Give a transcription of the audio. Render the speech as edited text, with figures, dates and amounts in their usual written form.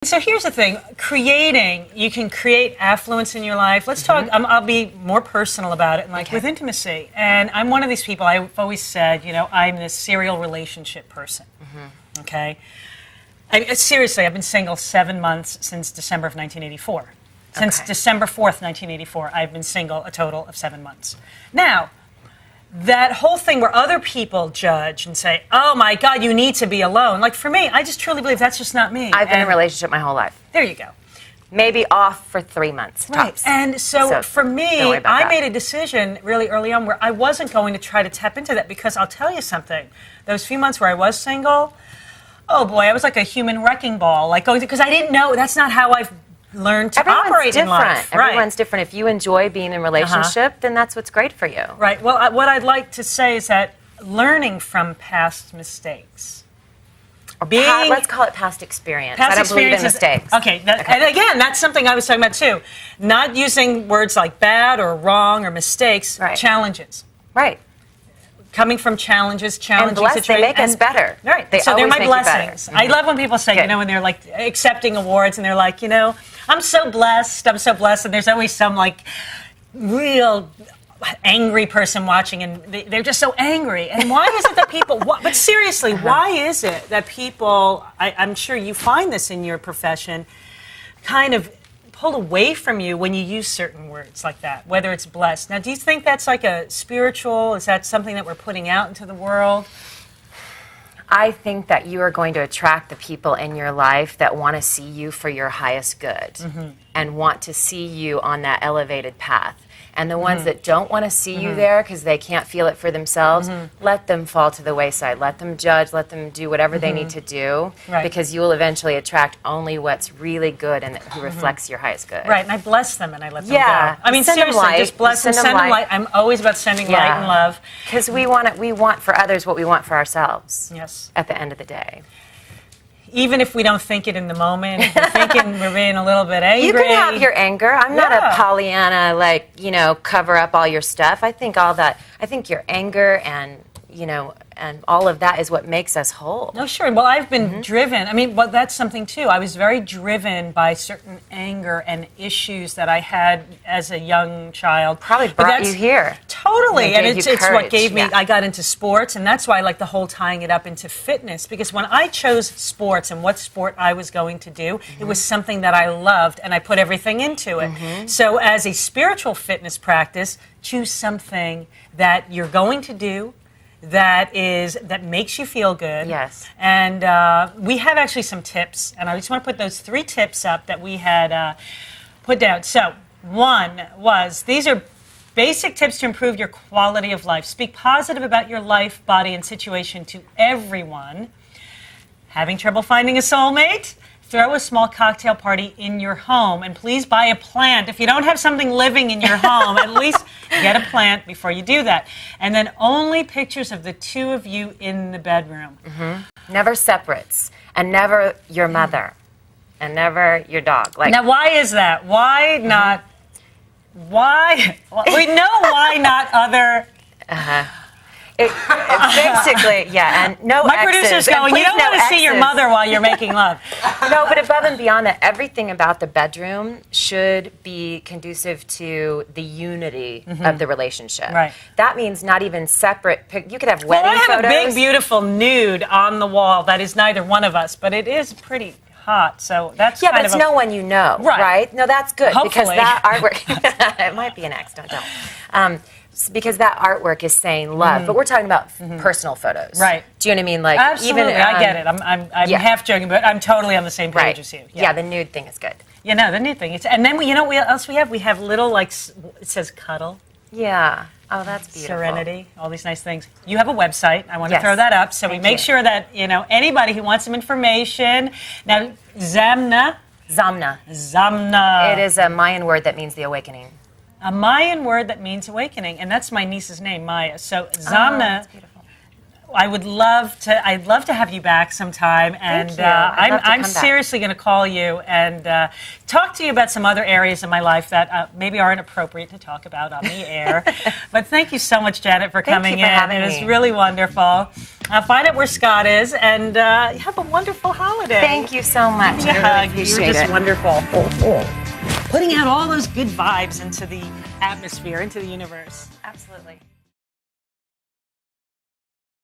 So here's the thing, you can create affluence in your life. Let's talk, I'll be more personal about it, with intimacy. And I'm one of these people, I've always said, I'm this serial relationship person, okay? Seriously, I've been single 7 months since December of 1984. Since December 4th, 1984, I've been single a total of 7 months. Now, that whole thing where other people judge and say, oh my God, you need to be alone. Like for me, I just truly believe that's just not me. I've been in a relationship my whole life. There you go. Maybe off for 3 months, right. tops. And so for me, I made a decision really early on where I wasn't going to try to tap into that, because I'll tell you something. Those few months where I was single, oh boy, I was like a human wrecking ball. Because I didn't know, that's not how I've learned to operate in life. Everyone's different. If you enjoy being in a relationship, then that's what's great for you. Right. Well, what I'd like to say is that learning from past mistakes. Let's call it past experience. I don't believe in mistakes. Okay. And again, that's something I was talking about too. Not using words like bad or wrong or mistakes. Right. Challenges. Right. Coming from challenges, and blessed, they make us better. Right. So they're my blessings. I love when people say, when they're like accepting awards and they're like, I'm so blessed, and there's always some like real angry person watching and they're just so angry. And why is it that people, but seriously, why is it that people, I'm sure you find this in your profession, kind of pull away from you when you use certain words like that, whether it's blessed. Now, do you think that's like a spiritual, is that something that we're putting out into the world? I think that you are going to attract the people in your life that want to see you for your highest good and want to see you on that elevated path. And the ones that don't want to see you there because they can't feel it for themselves, let them fall to the wayside. Let them judge. Let them do whatever they need to do, because you will eventually attract only what's really good and who reflects your highest good. Right, and I bless them and I let them go. I mean, seriously, just bless them, send them light. I'm always about sending light and love. Because we want for others what we want for ourselves. Yes. At the end of the day. Even if we don't think it in the moment, if we're thinking we're being a little bit angry. You can have your anger. I'm not a Pollyanna, cover up all your stuff. I think your anger and all of that is what makes us whole. No, sure. Well, I've been driven. I mean, that's something, too. I was very driven by certain anger and issues that I had as a young child. Probably brought you here. Totally. And it's what gave me, I got into sports, and that's why I like the whole tying it up into fitness, because when I chose sports and what sport I was going to do, it was something that I loved, and I put everything into it. So as a spiritual fitness practice, choose something that you're going to do, that makes you feel good. Yes. And we have actually some tips, and I just want to put those 3 tips up that we had put down. So one was, these are basic tips to improve your quality of life. Speak positive about your life, body, and situation to everyone. Having trouble finding a soulmate? Throw a small cocktail party in your home, and please buy a plant. If you don't have something living in your home, at least get a plant before you do that. And then only pictures of the 2 of you in the bedroom. Never separates, and never your mother, and never your dog. Now, why is that? Why not? Why? We know why not other. Basically, and no My exes. producer's going, you don't want to see your mother while you're making love. No, but above and beyond that, everything about the bedroom should be conducive to the unity of the relationship. Right. That means not even separate. You could have wedding photos. I have a big, beautiful nude on the wall that is neither one of us, but it is pretty hot, so that's but it's no one you know, right? No, that's good. Hopefully. Because that artwork, it might be an ex, don't. Because that artwork is saying love, but we're talking about personal photos, right? Do you know what I mean? Absolutely, I get it. I'm half joking, but I'm totally on the same page as you. Yeah, the nude thing is good. The nude thing. And then what else we have? We have little it says cuddle. Yeah. Oh, that's beautiful. Serenity, all these nice things. You have a website. I want to throw that up. So we make sure that, anybody who wants some information. Now, Zamna. It is a Mayan word that means the awakening. A Mayan word that means awakening. And that's my niece's name, Maya. So Zamna. Oh, that's beautiful. I would love to. I'd love to have you back sometime, and you. I'd love to I'm come back. seriously going to call you and talk to you about some other areas in my life that maybe aren't appropriate to talk about on the air. But thank you so much, Janet, for coming you for in. having It was me. really wonderful. Find out where Scott is, and have a wonderful holiday. Thank you so much. Give me a I really hug. appreciate You're just it. wonderful. Putting out all those good vibes into the atmosphere, into the universe. Absolutely.